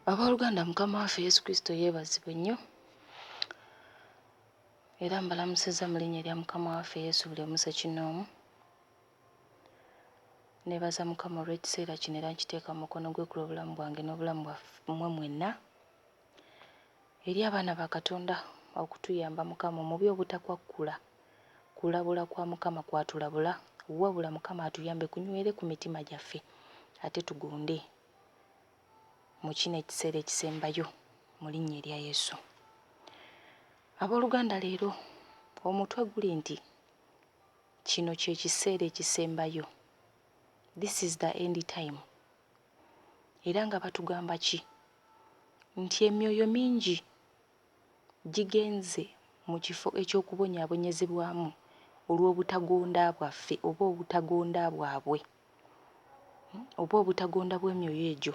Abooluganda, Mukama Waffe Yesu Kristo yeebazibwe nnyo era mbalamusizza mu linnya erya Mukama Waffe Yesu buli omu ssekinnoomu. Neebaza Mukama olw'ekiseera kino era nkiteeka mu mukono gwe ku lw'obulamu bwange n'obulamu bwammwe mwenna. Eri abaana ba Katonda okutuyamba Mukama omubi obutakwakkula kulabula kwa Mukama kwatulabula, wabula Mukama atuyambe kunywere ku mitima gyaffe ate tugonde mu kino ekiseera ekisembayo mu linnya erya Yesu. Abooluganda, leero omutwe guli nti kino kye kiseera ekisembayo. This is the end time. Era nga batugamba ki? Nti emyoyo mingi gigenze mu kifo eky'okubonyaabonyezebwamu olw'obutagonda bwaffe oba obutagonda bwabwe oba obutagonda bw'emyoyo egyo.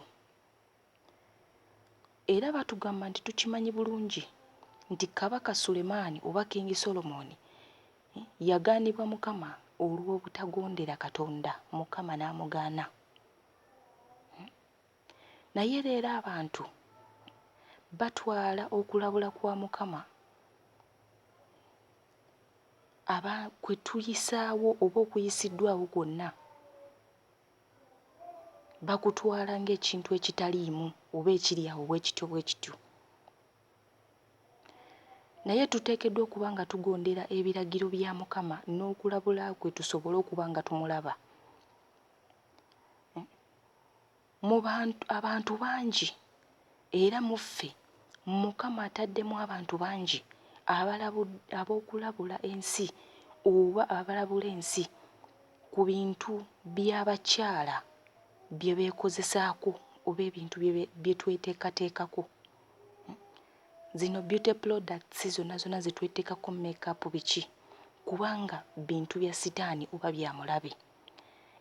Era batugamba nti tukimanyi bulungi nti Kabaka Sulemaani oba Kingi Solomoni yagaanibwa Mukama olw'obutagondera Katonda, Mukama n'amugaana. Naye leero abantu batwala okulabula kwa Mukama kwe tuyisaawo oba okuyisiddwawo kwonna bakutwala ng'ekintu ekitaliimu oba ekiri awo bwekityo bwekityo. Naye tuteekeddwa okuba nga tugondera ebiragiro bya Mukama n'okulabula kwe tusobole okuba nga tumulaba. Abantu bangi era mu ffe Mukama ataddemu abantu bangi ab'okulabula ensi oba abalabula ensi ku bintu by'abakyala bye beekozesaako oba ebintu bye tweteekateekako. Zino beauty products zonna ze tweteekako make-up biki? Kubanga bintu bya sitaani oba bya mulabe.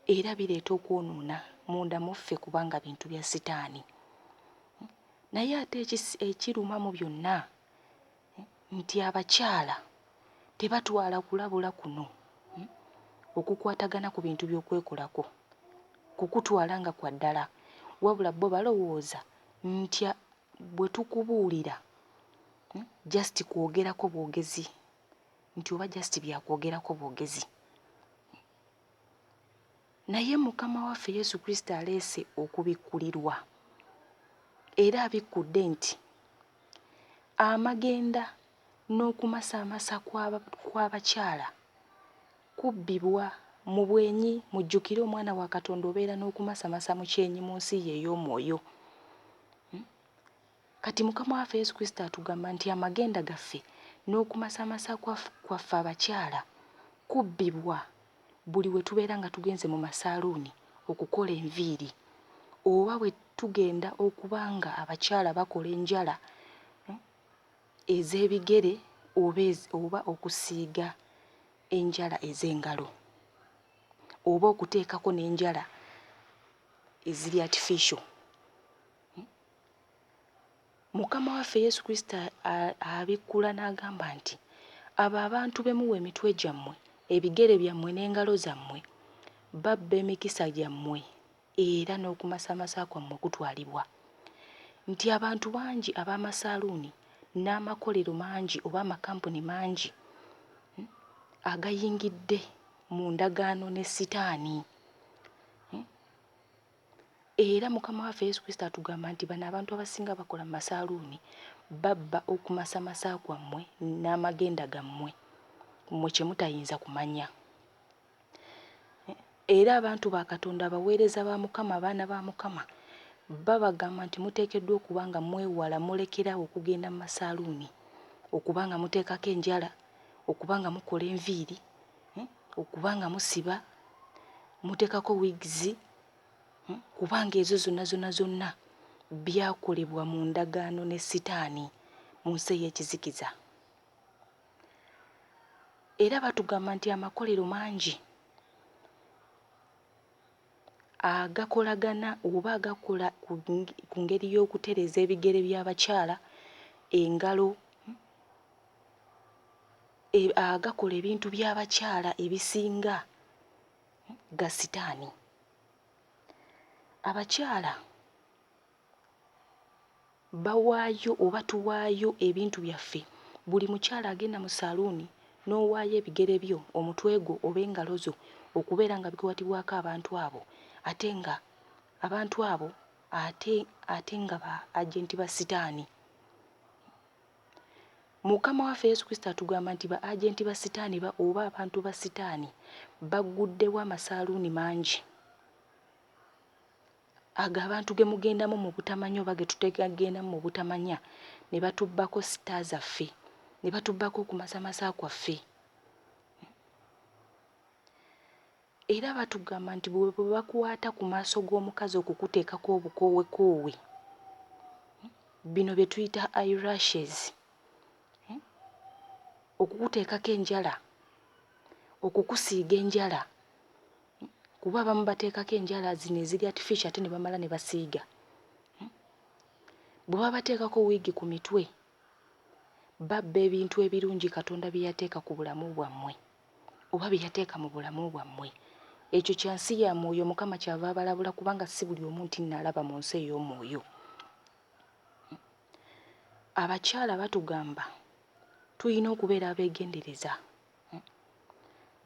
Era bireeta okwonoona munda mu ffe kubanga bintu bya sitaani. Naye ate ekiruma mu byonna nti abakyala tebatwala kulabula kuno okukwatagana ku bintu by'okwekolako kukutwala nga kwa ddala, wabula bo balowooza nti bwe tukubuulira just kwogerako bwogezi, nti oba just byakwogerako bwogezi. Naye Mukama waffe Yesu Kristo aleese okubikkulirwa era abikkudde nti amagenda n'okumasaamasa kw'abakyala kubbibwa mu bwenyi. Mujjukire omwana wa Katonda obeera n'okumasamasa mu kyenyi mu nsi ye ey'omwoyo. Kati Mukama waffe Yesu Kristo atugamba nti amagenda gaffe n'okumasamasa kwaffe abakyala kubbibwa buli we tubeera nga tugenze mu masaaluuni okukola enviiri oba bwe tugenda okuba nga abakyala bakola enjala ez'ebigere oba okusiiga enjala ez'engalo oba okuteekako n'enjala eziri artificial. Mukama waffe Yesu Kristo abikkula n'agamba nti abo abantu bemuwa emitwe gyammwe, ebigere byammwe n'engalo zammwe babba emikisa gyammwe era n'okumasamasa kwammwe kutwalibwa. Nti abantu bangi ab'amasaaluuni n'amakolero mangi oba amakampuni mangi agayingidde mu ndagaano ne sitaani. Era Mukama waffe Yesu Kristo atugamba nti bano abantu abasinga bakola mu masaaluuni babba okumasamasa kwammwe n'amagenda gammwe mmwe kye mutayinza kumanya. Era abantu ba Katonda abaweereza ba Mukama, abaana ba Mukama, babagamba nti muteekeddwa okuba nga mwewala mulekerawo okugenda mu masaaluuni, okuba nga muteekako enjala, okuba nga mukola enviiri, okuba nga musiba, muteekako wigizi, kubanga ezo zonna byakolebwa mu ndagaano ne sitaani mu nsi ey'ekizikiza. Era batugamba nti amakolero mangi agakolagana oba agakola ku ngeri y'okutereeza ebigere by'abakyala, engalo, agakola ebintu by'abakyala ebisinga ga sitaani. Abakyala bawaayo oba tuwaayo ebintu byaffe. Buli mukyala agenda mu saluuni n'owaayo ebigere byo, omutwe gwo oba engalo zo okubeera nga bikwatibwako abantu abo, ate nga abantu abo ate nga ba agenti ba sitaani. Mukama waffe Yesu Kristo atugamba nti ba agenti ba sitaani oba abantu ba sitaani baguddewo amasaluuni mangi. Ago abantu ge mugendamu mu butamanya oba ge tutegendamu mu butamanya ne batubbako sita zaffe, ne batubbako ku masamasa kwaffe. Era batugamba nti bwe bakwata ku maaso g'omukazi okukuteekako obukoowekoowe, bino bye tuyita eyelashes, okukuteekako enjala, okukusiiga enjala, kuba abamu bateekako enjala zino eziri artificial ate ne bamala ne basiiga. Bwe babateekako wiigi ku mitwe, babba ebintu ebirungi Katonda bye yateeka ku bulamu bwammwe oba bye yateeka mu bulamu bwammwe. Ekyo kyansi ya mwoyo, Mukama kyava abalabula kubanga si buli omu nti nalaba mu nsi ey'omwoyo. Abakyala batugamba tulina okubeera abeegendereza.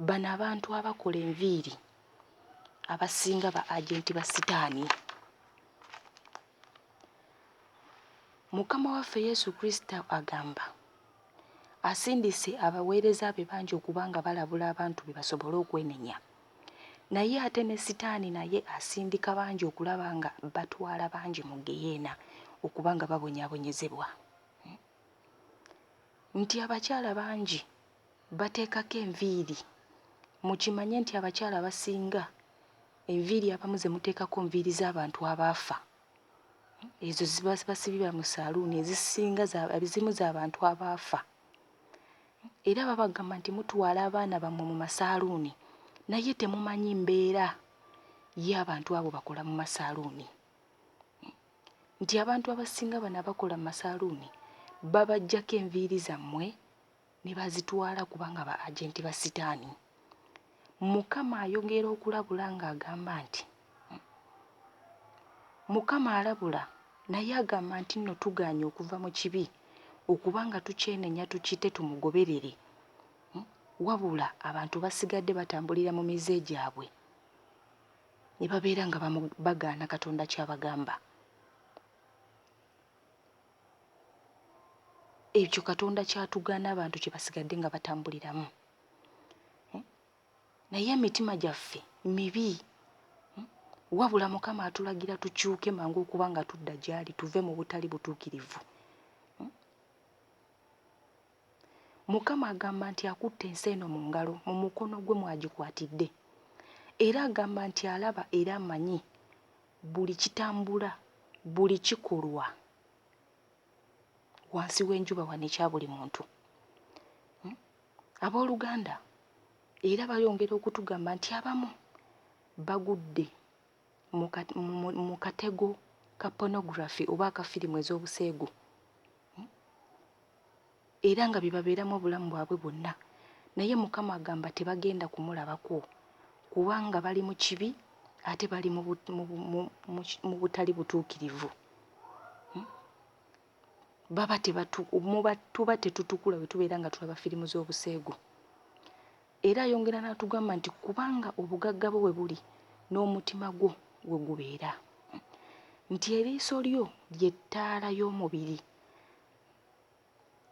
Bano abantu abakola enviiri abasinga ba agenti ba sitaani. Mukama waffe Yesu Kristo agamba asindise abaweereza be bangi okubanga balabula abantu be basobole okwenenya. Naye ate ne sitaani naye asindika bangi okulaba nga batwala bangi mu geyeena okubanga babonyaabonyezebwa. Nti abakyala bangi bateekako enviiri. Mukimanye nti abakyala abasinga enviiri abamu ze muteekako nviiri z'abantu abaafa. Ezo ziba basibira mu saluuni, ezimu z'abantu abaafa. Era babagamba nti mutwala abaana bammwe mu masaluuni naye temumanyi mbeera y'abantu abo bakola mu masaluuni. Nti abantu abasinga bano abakola mu masaluuni babaggyako enviiri zammwe ne bazitwala kubanga ba agenti ba sitaani. Mukama ayongera okulabula ng'agamba nti Mukama alabula naye agamba nti nno tugaanye okuva mu kibi okubanga tukyenenya tukite tumugoberere. Wabula abantu basigadde batambulira mu mize gyabwe ne babeera nga bagaana Katonda ky'abagamba. Ekyo Katonda kyatugaana abantu kye basigadde nga batambuliramu. Naye emitima gyaffe mibi. Wabula Mukama atulagira tukyuke mangu okuba nga tudda gyali, tuve mu butali butuukirivu. Mukama agamba nti akutte ensi eno mu ngalo, mu mukono gwe mwagikwatidde. Era agamba nti alaba era amanyi buli kitambula, buli kikolwa wansi w'enjuba wano ekya buli muntu. Abooluganda era bayongera okutugamba nti abamu bagudde mu katego ka pornography oba akafirimu ez'obuseegu. Era nga bibabeeramu obulamu bwabwe bwonna. Naye Mukama agamba tebagenda kumulabako kubanga bali mu kibi ate bali mu butali butuukirivu. Tuba tetutukula bwe tubeera nga tulaba firimu z'obuseegu. Era ayongera n'atugamba nti kubanga obugagga bwo we buli n'omutima gwo we gubeera. Nti eriiso lyo ly'ettaala y'omubiri.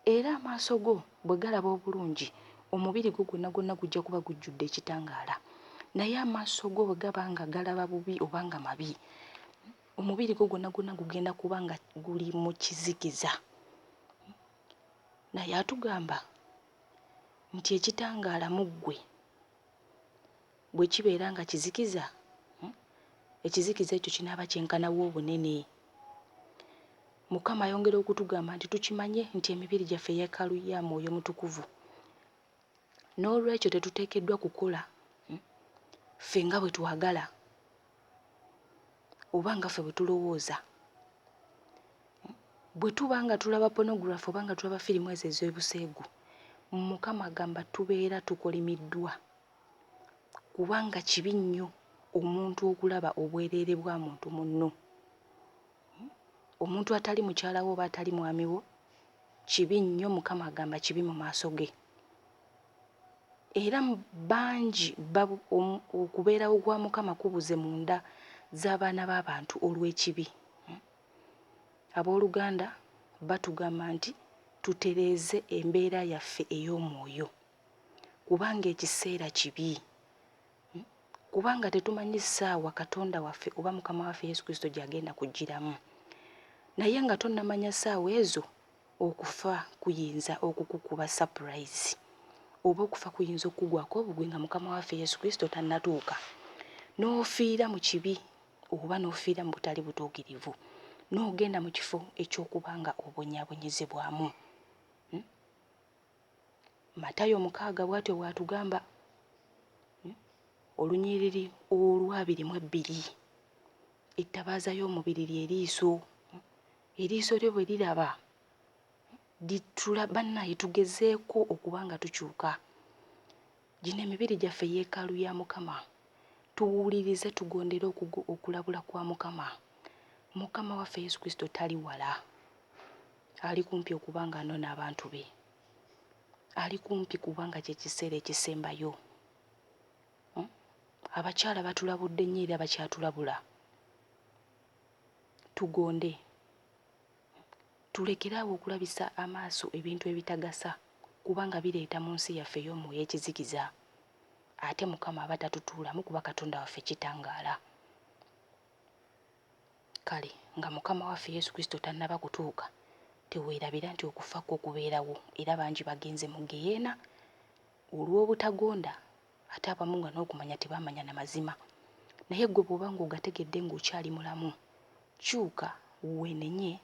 Era amaaso go bwe galaba obulungi, omubiri gwo gwonna gwonna gujja kuba gujjudde ekitangaala. Naye amaaso go bwe gaba nga galaba bubi oba nga mabi, omubiri gwo gwonna gwonna gugenda kuba nga guli mu kizikiza. Naye atugamba nti ekitangaala mu ggwe bwe kibeera nga kizikiza, ekizikiza ekyo kinaaba kyenkanawo obunene. Mukama ayongera okutugamba nti tukimanye nti emibiri gyaffe yeekaalu ya Mwoyo Mutukuvu. N'olwekyo tetuteekeddwa kukola ffe nga bwe twagala oba nga ffe bwe tulowooza. Bwe tuba nga tulaba pornography oba nga tulaba firimu ezo ez'obuseegu, Mukama agamba tubeera tukolimiddwa kubanga kibi nnyo omuntu okulaba obwereere bwa muntu munno. omuntu atali mukyala wo oba atali mwami wo kibi nnyo. Mukama agamba kibi mu maaso ge. Era bangi okubeerawo kwa Mukama kubuze mu nda z'abaana b'abantu olw'ekibi. Abooluganda batugamba nti tutereeze embeera yaffe ey'omwoyo kubanga ekiseera kibi. Kubanga tetumanyi ssaawa Katonda waffe oba Mukama waffe Yesu Kristo gy'agenda kujjiramu. Naye nga tonnamanya ssaawa ezo, okufa kuyinza okukukuba surprise oba okufa kuyinza okugwako obugwe nga Mukama waffe Yesu Kristo tannatuuka, n'ofiira mu kibi oba n'ofiira mu butali butuukirivu, n'ogenda mu kifo eky'okuba nga obonyaabonyezebwamu. Matayo 6 bw'atyo bw'atugamba, olunyiriri olw'22, ettabaaza y'omubiri ly'eriiso. Eriiso lyo bwe liraba bannaye tugezeeko okuba nga tukyuka. Gino emibiri gyaffe yeekaalu ya Mukama. Tuwulirize, tugondere okulabula kwa Mukama. Mukama waffe Yesu Kristo tali wala. Ali kumpi okuba nga anona abantu be. Ali kumpi kubanga kye kiseera ekisembayo. Abakyala batulabudde nnyo era bakyatulabula. Tugonde. Tulekeraawo okulabisa amaaso ebintu ebitagasa kubanga bireeta mu nsi yaffe ey'omwoyo ekizikiza. Ate Mukama aba tatutuulamu kuba Katonda waffe kitangaala. Kale nga Mukama waffe Yesu Kristo tannaba kutuuka, teweerabira nti okufa kwo kubeerawo era bangi bagenze mu geyeena olw'obutagonda, ate abamu nga n'okumanya tebaamanya na mazima. Naye gwe bw'oba ng'ogategedde ng'okyali mulamu, kyuka wenenye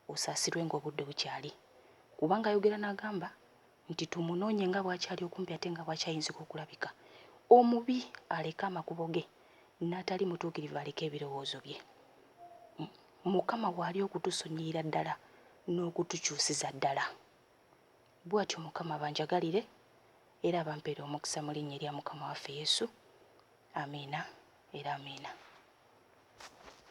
osaasirwe ng'obudde bukyali. Kubanga ayogera n'agamba nti tumunoonye nga bw'akyali okumpi ate nga bw'akyayinzika okulabika. Omubi aleke amakubo ge, n'atali mutuukirivu aleke ebirowoozo bye. Mukama bw'ali okutusonyiira ddala n'okutukyusiza ddala. Bw'atyo Mukama banjagalire era abampeera omukisa mu linnya erya Mukama waffe Yesu. Amiina era amiina.